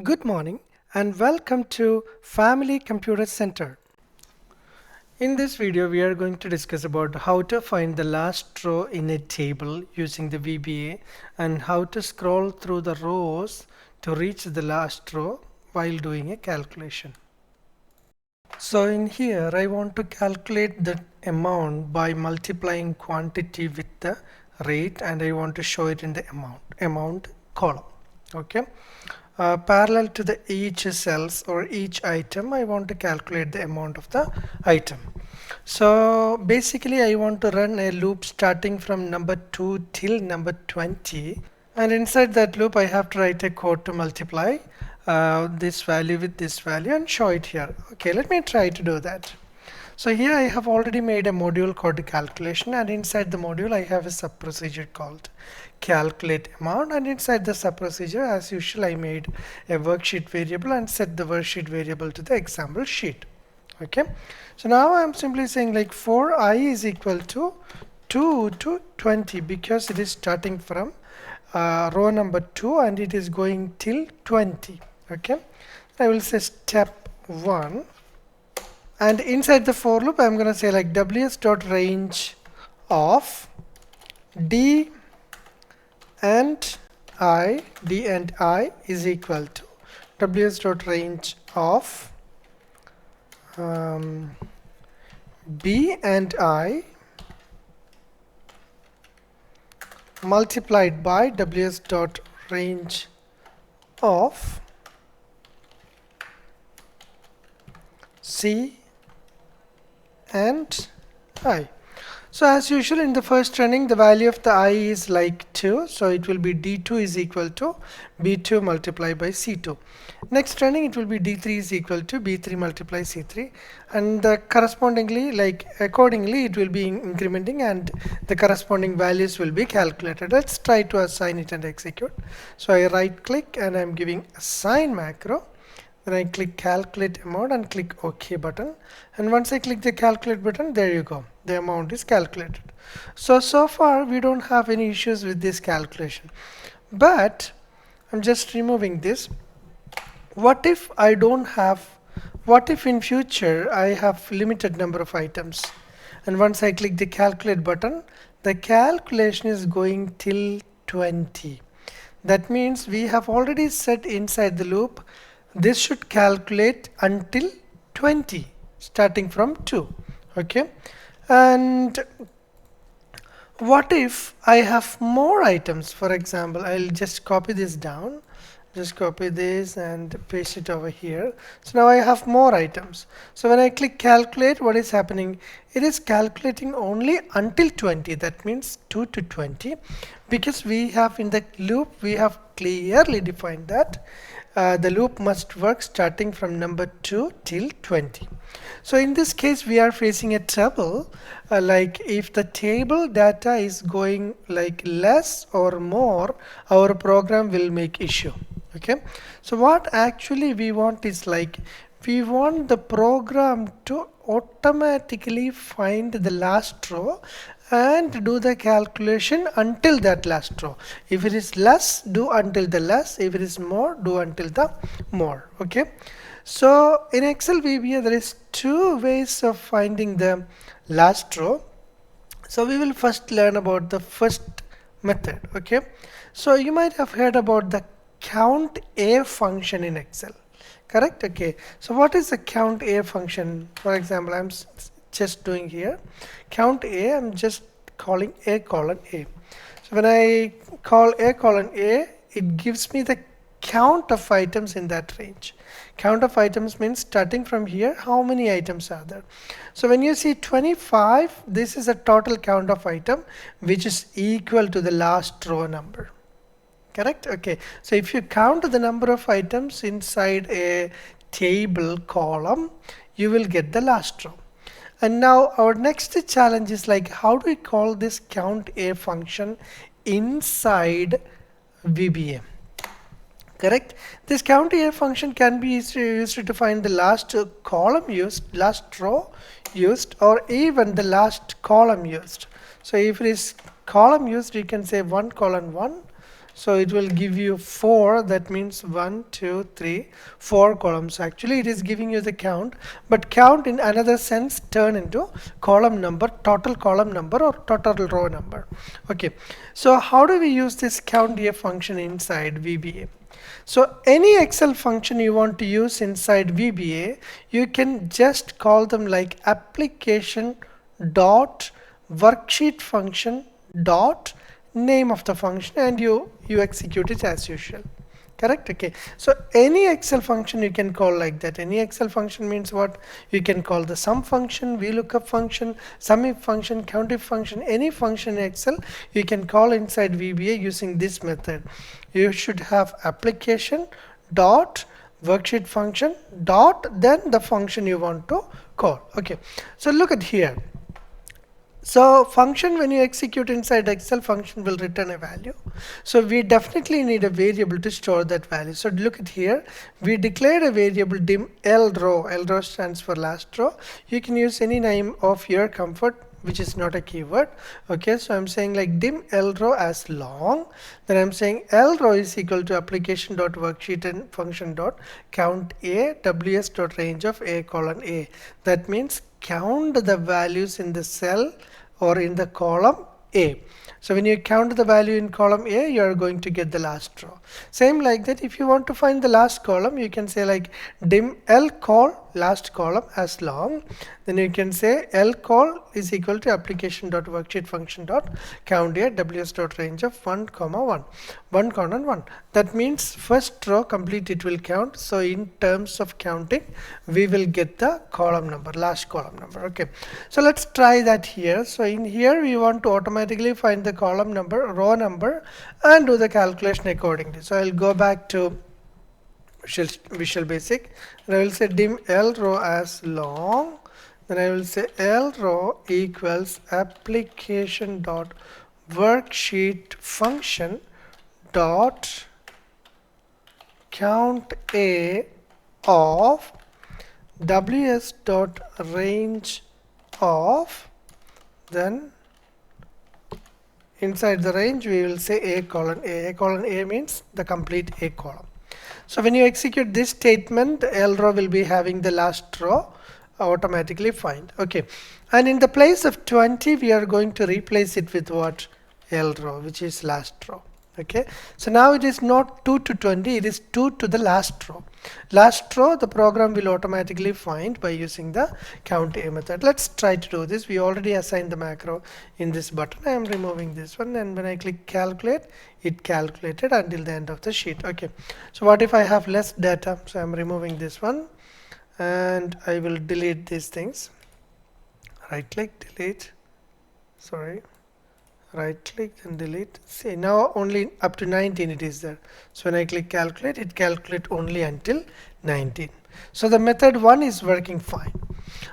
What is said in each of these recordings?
Good morning and welcome to Family Computer Center. In this video, we are going to discuss about how to find the last row in a table using the VBA and how to scroll through the rows to reach the last row while doing a calculation. So in here, I want to calculate the amount by multiplying quantity with the rate, and I want to show it in the amount column. Okay. Parallel to the each cells or each item, I want to calculate the amount of the item. So basically I want to run a loop starting from number 2 till number 20, and inside that loop I have to write a code to multiply this value with this value and show it here. Okay, let me try to do that. So here I have already made a module called calculation, and inside the module I have a sub procedure called calculate amount, and inside the sub procedure, as usual, I made a worksheet variable and set the worksheet variable to the example sheet. Okay, so now I'm simply saying like for I is equal to 2 to 20 because it is starting from row number 2 and it is going till 20. Okay, I will say step 1, and inside the for loop I'm going to say like ws dot range of d and I is equal to ws dot range of b and I multiplied by ws dot range of c and I. So as usual, in the first running the value of the I is like 2, so it will be d2 is equal to b2 multiplied by c2. Next running it will be d3 is equal to b3 multiplied c3, and correspondingly, like accordingly, it will be incrementing and the corresponding values will be calculated. Let's try to assign it and execute. So I right click and I'm giving assign macro. Then I click calculate amount and click OK button, and once I click the calculate button, there you go, the amount is calculated. So far we don't have any issues with this calculation, but I'm just removing this. What if I don't have, what if in future I have limited number of items, and once I click the calculate button, the calculation is going till 20. That means we have already set inside the loop this should calculate until 20 starting from 2. Okay, and what if I have more items? For example, I'll just copy this down, just copy this and paste it over here. So now I have more items. So when I click calculate, what is happening? It is calculating only until 20. That means 2 to 20, because we have in the loop we have clearly defined that the loop must work starting from number 2 till 20. So in this case we are facing a trouble, like if the table data is going like less or more, our program will make issue. Okay, so what actually we want is like we want the program to automatically find the last row and do the calculation until that last row. If it is less, do until the less. If it is more, do until the more. Okay, so in Excel VBA there is two ways of finding the last row. So we will first learn about the first method. Okay, so you might have heard about the count A function in Excel, correct? Okay, so what is the count A function? For example, I'm just doing here count A, I'm just calling A colon A. So when I call A colon A, it gives me the count of items in that range. Count of items means starting from here, how many items are there? So when you see 25, this is a total count of item which is equal to the last row number. Correct? Okay, so if you count the number of items inside a table column, you will get the last row. And now our next challenge is like how do we call this count A function inside VBA? Correct? This count A function can be used to find the last column used, last row used, or even the last column used. So if it is column used, you can say 1 colon 1, So it will give you 4. That means 1, 2, 3, 4 columns. Actually, it is giving you the count, but count in another sense turn into column number, total column number or total row number. Okay. So how do we use this count a function inside VBA? So any Excel function you want to use inside VBA, you can just call them like application dot worksheet function dot name of the function, and you execute it as usual. Correct? Okay. So any Excel function you can call like that. Any Excel function means what? You can call the sum function, VLOOKUP function, SUMIF function, COUNTIF function, any function in Excel you can call inside VBA using this method. You should have application dot worksheet function dot then the function you want to call. Okay. So look at here. So function, when you execute inside Excel, function will return a value. So we definitely need a variable to store that value. So look at here, we declared a variable dim lrow. Lrow stands for last row. You can use any name of your comfort, which is not a keyword. Okay, so I'm saying like dim lrow as long. Then I'm saying lrow is equal to application dot worksheet and function dot count a ws dot range of a colon a. That means count the values in the cell or in the column A. So when you count the value in column A, you are going to get the last row. Same like that, if you want to find the last column, you can say like dim lcol last column as long. Then you can say lcol is equal to application dot worksheet function dot count a ws dot range of 1 comma 1, 1 colon 1. That means first row complete it will count. So in terms of counting, we will get the column number, last column number. Okay, so let's try that here. So in here we want to automatically find the column number, row number, and do the calculation accordingly. So I'll go back to Visual Basic, and I will say dim lrow as long. Then I will say lrow equals application dot worksheet function dot count a of ws dot range of, then inside the range we will say a colon a. A colon a means the complete a column. So when you execute this statement, lrow will be having the last row automatically find. Okay, and in the place of 20 we are going to replace it with what? Lrow, which is last row. Okay, so now it is not 2 to 20, it is 2 to the last row. Last row the program will automatically find by using the count a method. Let's try to do this. We already assigned the macro in this button. I am removing this one, and when I click calculate, it calculated until the end of the sheet. Okay, so what if I have less data? So I'm removing this one and I will delete these things. Right click, delete, sorry, right click and delete. See, now only up to 19 it is there. So when I click calculate, it calculates only until 19. So the method 1 is working fine.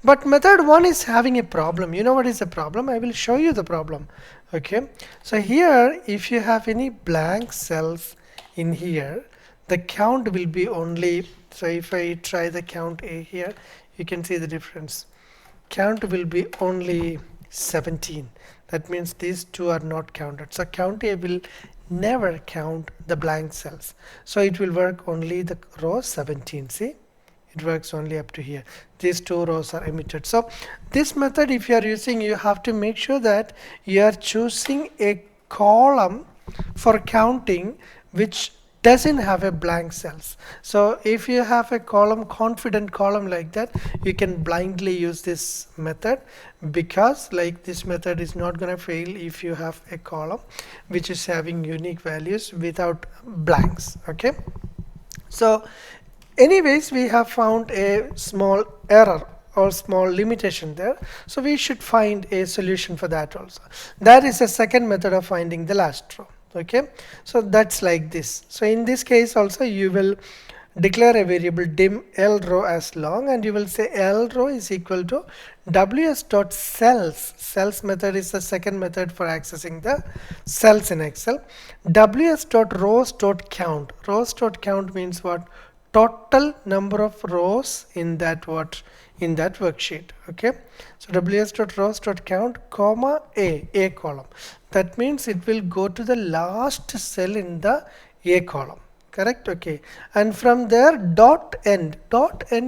But method 1 is having a problem. You know what is the problem? I will show you the problem. Okay, so here if you have any blank cells in here, the count will be only, so if I try the count a here, you can see the difference. Count will be only 17. That means these two are not counted. So count a will never count the blank cells. So it will work only the row 17. See, it works only up to here. These two rows are omitted. So this method, if you are using, you have to make sure that you are choosing a column for counting which doesn't have a blank cells. So if you have a column, confident column like that, you can blindly use this method, because like this method is not going to fail if you have a column which is having unique values without blanks. Okay, so anyways, we have found a small error or small limitation there, so we should find a solution for that also. That is a second method of finding the last row. Okay, so that's like this. So in this case also you will declare a variable dim lrow as long, and you will say lrow is equal to ws dot cells. Cells method is the second method for accessing the cells in Excel. Ws dot rows dot count. Rows dot count means what? total number of rows in that worksheet. Okay, so ws.rows.count comma a column. That means it will go to the last cell in the a column. Correct. Okay, and from there dot end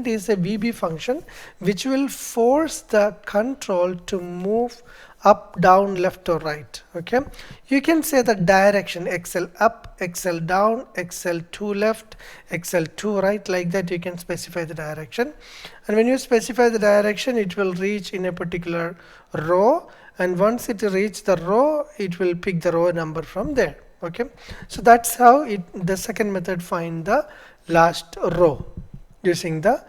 is a VB function which will force the control to move up, down, left or right. Okay, you can say the direction XL up, XL down, XL2 left, XL2 right, like that you can specify the direction. And when you specify the direction, it will reach in a particular row, and once it reaches the row, it will pick the row number from there. Okay, so that's how the second method find the last row using the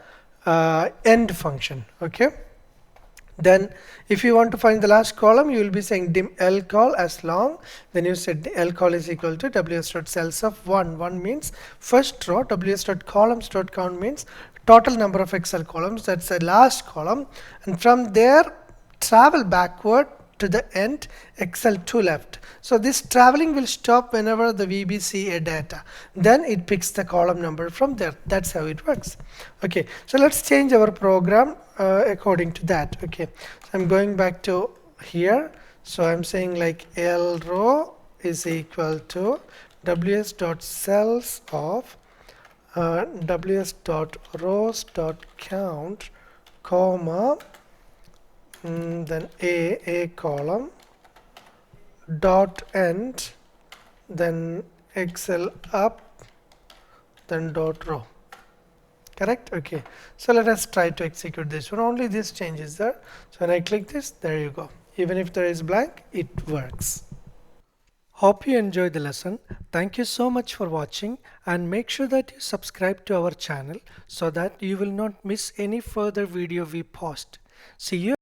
end function. Okay, then if you want to find the last column, you will be saying dim lcol as long, then you said lcol is equal to ws.cells of 1 means first row, ws.columns.count means total number of excel columns, that's the last column, and from there travel backward to the end, XL2 left. So this traveling will stop whenever the VB see a data. Then it picks the column number from there. That's how it works. Okay, so let's change our program according to that. Okay, so I'm going back to here. So I'm saying like L row is equal to ws.cells of ws.rows.count comma then a column dot end, then XL up, then dot row. Correct. Okay, so let us try to execute this one. Only this change is there. So when I click this, there you go. Even if there is blank, it works. Hope you enjoyed the lesson. Thank you so much for watching, and make sure that you subscribe to our channel so that you will not miss any further video we post. See you.